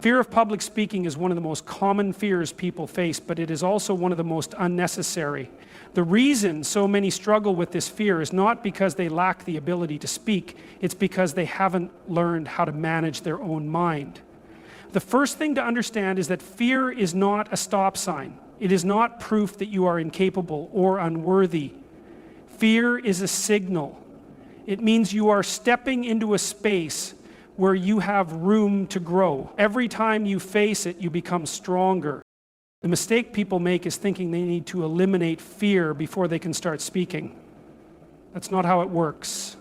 Fear of public speaking is one of the most common fears people face, but it is also one of the most unnecessary. The reason so many struggle with this fear is not because they lack the ability to speak, it's because they haven't learned how to manage their own mind. The first thing to understand is that fear is not a stop sign. It is not proof that you are incapable or unworthy. Fear is a signal. It means you are stepping into a space where you have room to grow. Every time you face it, you become stronger. The mistake people make is thinking they need to eliminate fear before they can start speaking. That's not how it works.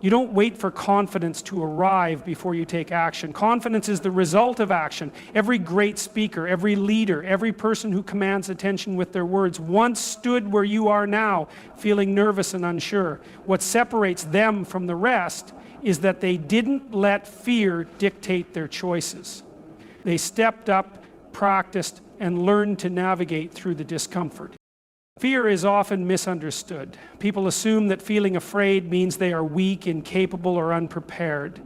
You don't wait for confidence to arrive before you take action. Confidence is the result of action. Every great speaker, every leader, every person who commands attention with their words once stood where you are now, feeling nervous and unsure. What separates them from the rest is that they didn't let fear dictate their choices. They stepped up, practiced, and learned to navigate through the discomfort. Fear is often misunderstood. People assume that feeling afraid means they are weak, incapable, or unprepared.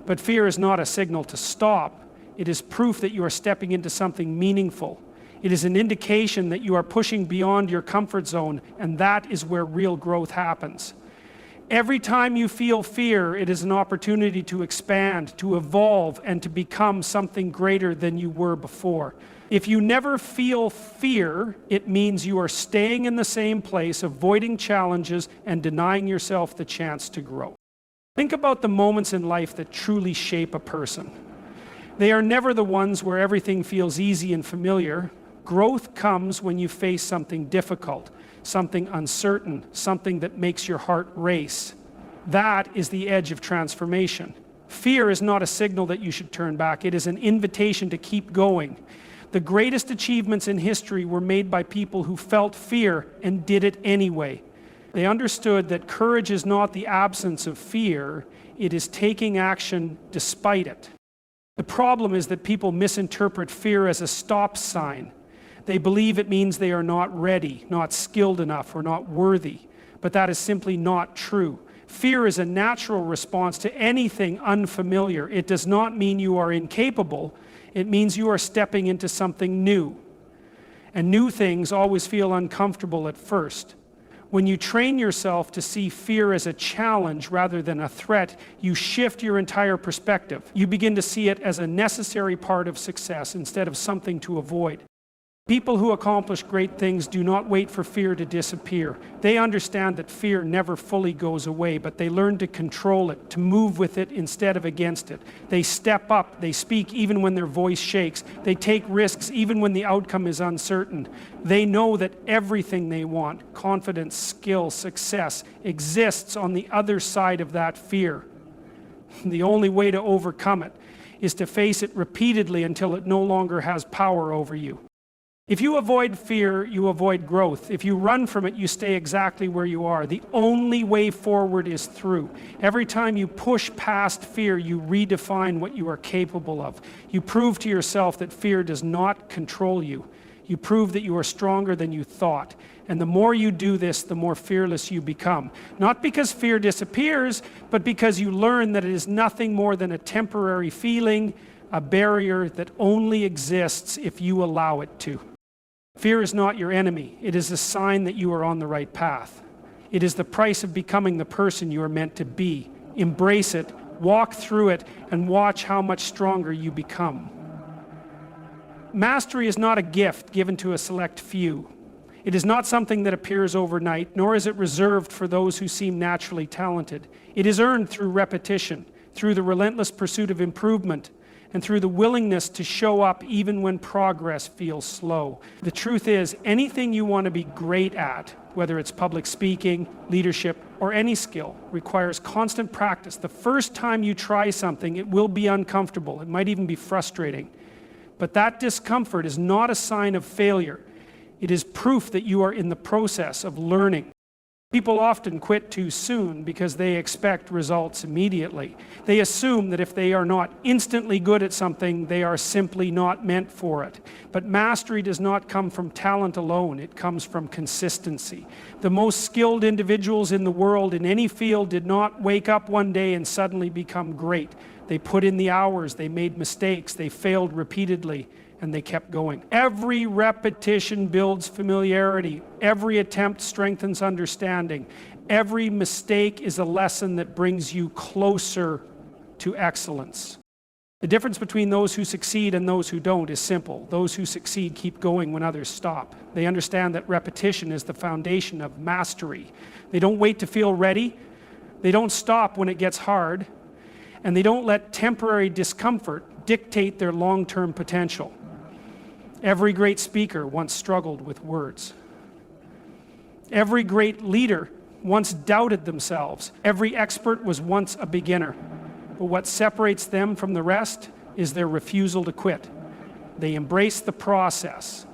But fear is not a signal to stop. It is proof that you are stepping into something meaningful. It is an indication that you are pushing beyond your comfort zone, and that is where real growth happens. Every time you feel fear, it is an opportunity to expand, to evolve, and to become something greater than you were before. If you never feel fear, it means you are staying in the same place, avoiding challenges, and denying yourself the chance to grow. Think about the moments in life that truly shape a person. They are never the ones where everything feels easy and familiar. Growth comes when you face something difficult, something uncertain, something that makes your heart race. That is the edge of transformation. Fear is not a signal that you should turn back. It is an invitation to keep going. The greatest achievements in history were made by people who felt fear and did it anyway. They understood that courage is not the absence of fear, it is taking action despite it. The problem is that people misinterpret fear as a stop sign. They believe it means they are not ready, not skilled enough, or not worthy. But that is simply not true. Fear is a natural response to anything unfamiliar. It does not mean you are incapable. It means you are stepping into something new. And new things always feel uncomfortable at first. When you train yourself to see fear as a challenge rather than a threat, you shift your entire perspective. You begin to see it as a necessary part of success instead of something to avoid. People who accomplish great things do not wait for fear to disappear. They understand that fear never fully goes away, but they learn to control it, to move with it instead of against it. They step up, they speak even when their voice shakes. They take risks even when the outcome is uncertain. They know that everything they want, confidence, skill, success, exists on the other side of that fear. The only way to overcome it is to face it repeatedly until it no longer has power over you. If you avoid fear, you avoid growth. If you run from it, you stay exactly where you are. The only way forward is through. Every time you push past fear, you redefine what you are capable of. You prove to yourself that fear does not control you. You prove that you are stronger than you thought. And the more you do this, the more fearless you become. Not because fear disappears, but because you learn that it is nothing more than a temporary feeling, a barrier that only exists if you allow it to. Fear is not your enemy. It is a sign that you are on the right path. It is the price of becoming the person you are meant to be. Embrace it, walk through it, and watch how much stronger you become. Mastery is not a gift given to a select few. It is not something that appears overnight, nor is it reserved for those who seem naturally talented. It is earned through repetition, through the relentless pursuit of improvement, and through the willingness to show up even when progress feels slow. The truth is, anything you want to be great at, whether it's public speaking, leadership, or any skill, requires constant practice. The first time you try something, it will be uncomfortable. It might even be frustrating. But that discomfort is not a sign of failure. It is proof that you are in the process of learning. People often quit too soon because they expect results immediately. They assume that if they are not instantly good at something, they are simply not meant for it. But mastery does not come from talent alone, it comes from consistency. The most skilled individuals in the world in any field did not wake up one day and suddenly become great. They put in the hours, they made mistakes, they failed repeatedly, and they kept going. Every repetition builds familiarity. Every attempt strengthens understanding. Every mistake is a lesson that brings you closer to excellence. The difference between those who succeed and those who don't is simple. Those who succeed keep going when others stop. They understand that repetition is the foundation of mastery. They don't wait to feel ready. They don't stop when it gets hard. And they don't let temporary discomfort dictate their long-term potential. Every great speaker once struggled with words. Every great leader once doubted themselves. Every expert was once a beginner. But what separates them from the rest is their refusal to quit. They embrace the process.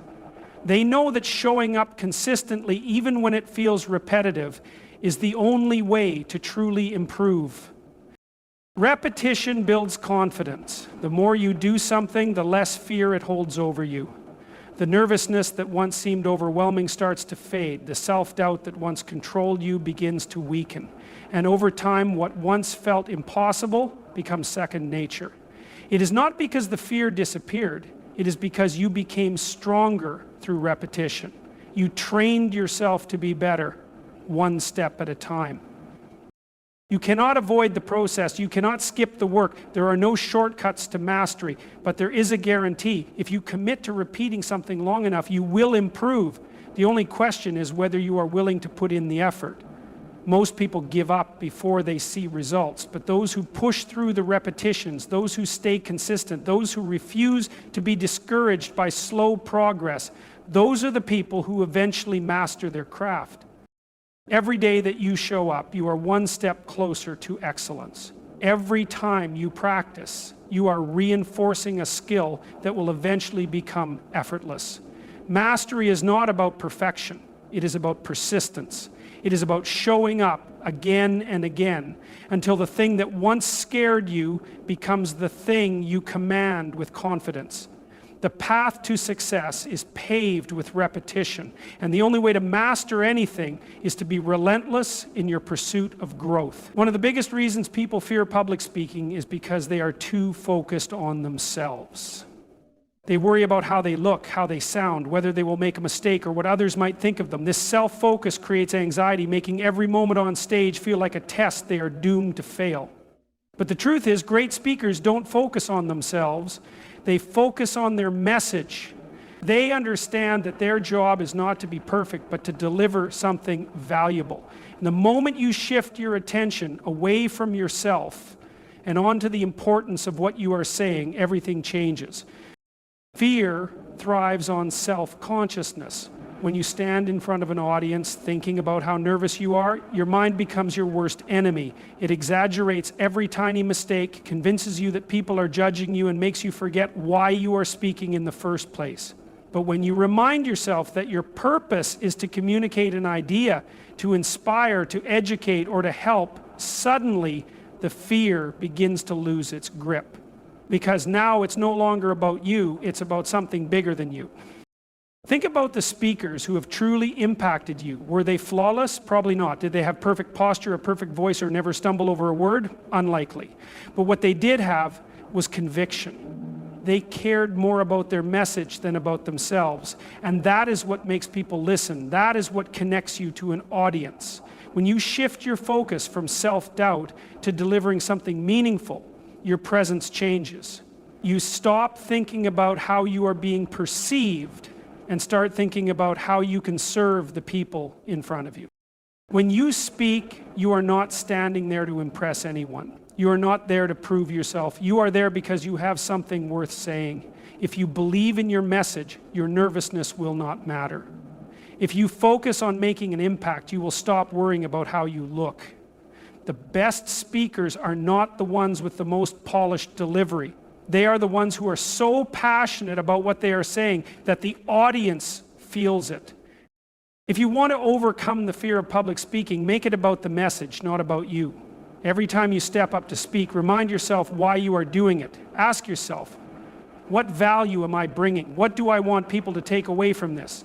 They know that showing up consistently, even when it feels repetitive, is the only way to truly improve. Repetition builds confidence. The more you do something, the less fear it holds over you. The nervousness that once seemed overwhelming starts to fade. The self-doubt that once controlled you begins to weaken. And over time, what once felt impossible becomes second nature. It is not because the fear disappeared. It is because you became stronger through repetition. You trained yourself to be better, one step at a time. You cannot avoid the process. You cannot skip the work. There are no shortcuts to mastery, but there is a guarantee. If you commit to repeating something long enough, you will improve. The only question is whether you are willing to put in the effort. Most people give up before they see results, but those who push through the repetitions, those who stay consistent, those who refuse to be discouraged by slow progress, those are the people who eventually master their craft. Every day that you show up, you are one step closer to excellence. Every time you practice, you are reinforcing a skill that will eventually become effortless. Mastery is not about perfection. It is about persistence. It is about showing up again and again until the thing that once scared you becomes the thing you command with confidence. The path to success is paved with repetition, and the only way to master anything is to be relentless in your pursuit of growth. One of the biggest reasons people fear public speaking is because they are too focused on themselves. They worry about how they look, how they sound, whether they will make a mistake, or what others might think of them. This self-focus creates anxiety, making every moment on stage feel like a test they are doomed to fail. But the truth is, great speakers don't focus on themselves. They focus on their message. They understand that their job is not to be perfect, but to deliver something valuable. And the moment you shift your attention away from yourself and onto the importance of what you are saying, everything changes. Fear thrives on self-consciousness. When you stand in front of an audience thinking about how nervous you are, your mind becomes your worst enemy. It exaggerates every tiny mistake, convinces you that people are judging you, and makes you forget why you are speaking in the first place. But when you remind yourself that your purpose is to communicate an idea, to inspire, to educate, or to help, suddenly the fear begins to lose its grip. Because now it's no longer about you, it's about something bigger than you. Think about the speakers who have truly impacted you. Were they flawless? Probably not. Did they have perfect posture, a perfect voice, or never stumble over a word? Unlikely. But what they did have was conviction. They cared more about their message than about themselves. And that is what makes people listen. That is what connects you to an audience. When you shift your focus from self-doubt to delivering something meaningful, your presence changes. You stop thinking about how you are being perceived and start thinking about how you can serve the people in front of you. When you speak, you are not standing there to impress anyone. You are not there to prove yourself. You are there because you have something worth saying. If you believe in your message, your nervousness will not matter. If you focus on making an impact, you will stop worrying about how you look. The best speakers are not the ones with the most polished delivery. They are the ones who are so passionate about what they are saying that the audience feels it. If you want to overcome the fear of public speaking, make it about the message, not about you. Every time you step up to speak, remind yourself why you are doing it. Ask yourself, what value am I bringing? What do I want people to take away from this?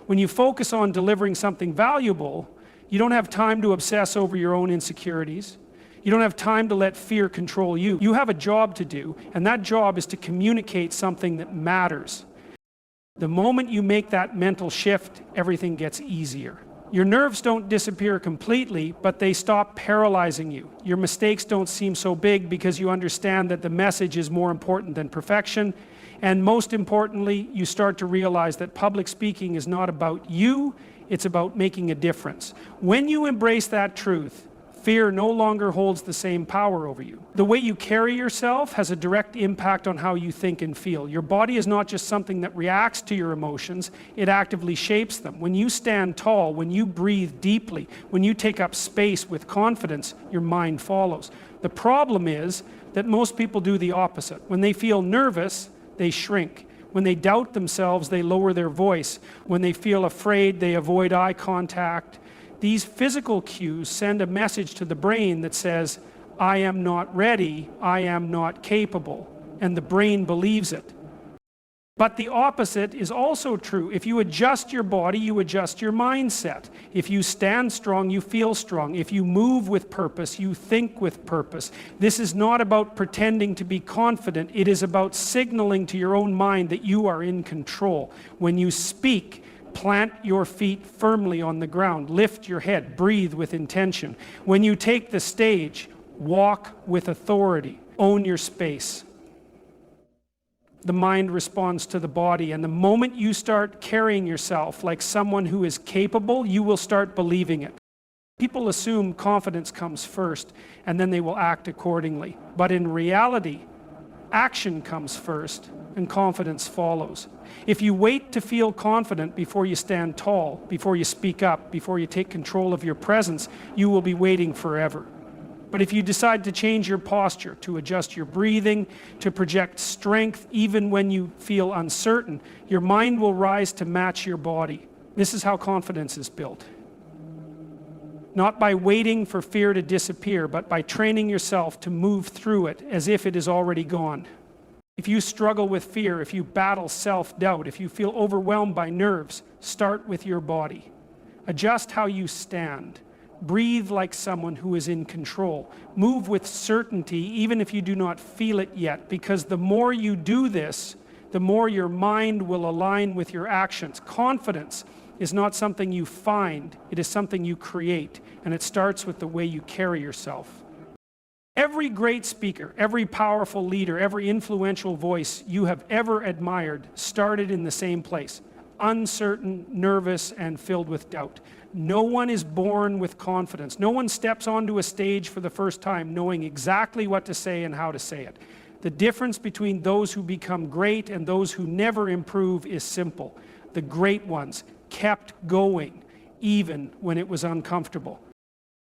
When you focus on delivering something valuable, you don't have time to obsess over your own insecurities. You don't have time to let fear control you. You have a job to do, and that job is to communicate something that matters. The moment you make that mental shift, everything gets easier. Your nerves don't disappear completely, but they stop paralyzing you. Your mistakes don't seem so big because you understand that the message is more important than perfection. And most importantly, you start to realize that public speaking is not about you, it's about making a difference. When you embrace that truth, fear no longer holds the same power over you. The way you carry yourself has a direct impact on how you think and feel. Your body is not just something that reacts to your emotions, it actively shapes them. When you stand tall, when you breathe deeply, when you take up space with confidence, your mind follows. The problem is that most people do the opposite. When they feel nervous, they shrink. When they doubt themselves, they lower their voice. When they feel afraid, they avoid eye contact. These physical cues send a message to the brain that says, I am not ready, I am not capable, and the brain believes it. But the opposite is also true. If you adjust your body, you adjust your mindset. If you stand strong, you feel strong. If you move with purpose, you think with purpose. This is not about pretending to be confident. It is about signaling to your own mind that you are in control. When you speak, plant your feet firmly on the ground. Lift your head. Breathe with intention. When you take the stage, walk with authority. Own your space. The mind responds to the body, and the moment you start carrying yourself like someone who is capable, you will start believing it. People assume confidence comes first, and then they will act accordingly. But in reality, action comes first, and confidence follows. If you wait to feel confident before you stand tall, before you speak up, before you take control of your presence, you will be waiting forever. But if you decide to change your posture, to adjust your breathing, to project strength even when you feel uncertain, your mind will rise to match your body. This is how confidence is built. Not by waiting for fear to disappear, but by training yourself to move through it as if it is already gone. If you struggle with fear, if you battle self-doubt, if you feel overwhelmed by nerves, start with your body. Adjust how you stand. Breathe like someone who is in control. Move with certainty even if you do not feel it yet, because the more you do this, the more your mind will align with your actions. Confidence is not something you find, it is something you create, and it starts with the way you carry yourself. Every great speaker, every powerful leader, every influential voice you have ever admired started in the same place. Uncertain, nervous, and filled with doubt. No one is born with confidence. No one steps onto a stage for the first time knowing exactly what to say and how to say it. The difference between those who become great and those who never improve is simple. The great ones kept going, even when it was uncomfortable.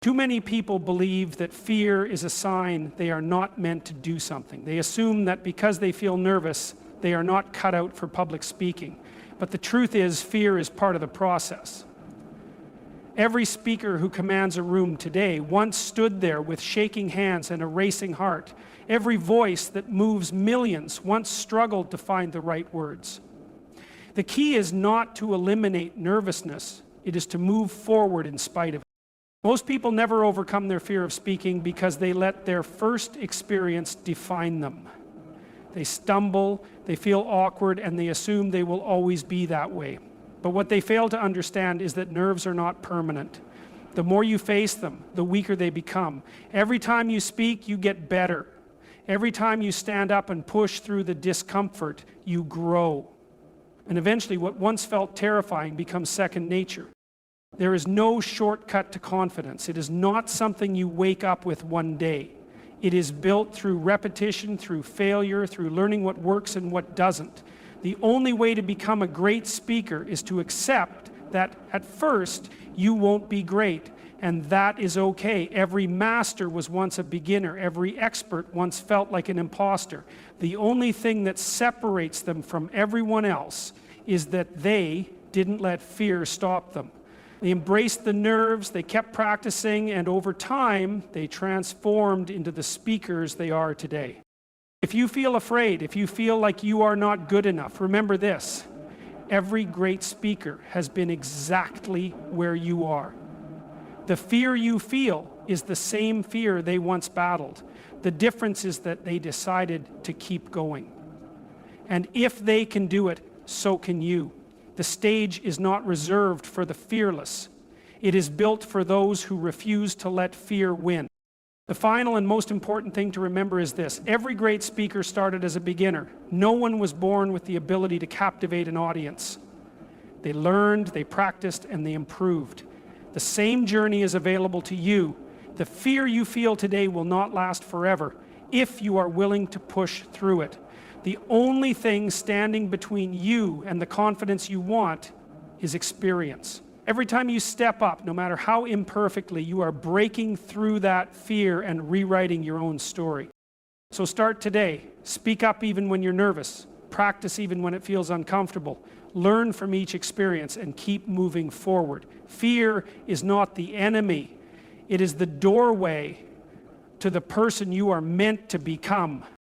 Too many people believe that fear is a sign they are not meant to do something. They assume that because they feel nervous, they are not cut out for public speaking. But the truth is, fear is part of the process. Every speaker who commands a room today once stood there with shaking hands and a racing heart. Every voice that moves millions once struggled to find the right words. The key is not to eliminate nervousness, it is to move forward in spite of it. Most people never overcome their fear of speaking because they let their first experience define them. They stumble, they feel awkward, and they assume they will always be that way. But what they fail to understand is that nerves are not permanent. The more you face them, the weaker they become. Every time you speak, you get better. Every time you stand up and push through the discomfort, you grow. And eventually what once felt terrifying becomes second nature. There is no shortcut to confidence. It is not something you wake up with one day. It is built through repetition, through failure, through learning what works and what doesn't. The only way to become a great speaker is to accept that at first you won't be great, and that is okay. Every master was once a beginner. Every expert once felt like an imposter. The only thing that separates them from everyone else is that they didn't let fear stop them. They embraced the nerves, they kept practicing, and over time, they transformed into the speakers they are today. If you feel afraid, if you feel like you are not good enough, remember this: every great speaker has been exactly where you are. The fear you feel is the same fear they once battled. The difference is that they decided to keep going. And if they can do it, so can you. The stage is not reserved for the fearless. It is built for those who refuse to let fear win. The final and most important thing to remember is this: every great speaker started as a beginner. No one was born with the ability to captivate an audience. They learned, they practiced, and they improved. The same journey is available to you. The fear you feel today will not last forever if you are willing to push through it. The only thing standing between you and the confidence you want is experience. Every time you step up, no matter how imperfectly, you are breaking through that fear and rewriting your own story. So start today. Speak up even when you're nervous. Practice even when it feels uncomfortable. Learn from each experience and keep moving forward. Fear is not the enemy. It is the doorway to the person you are meant to become.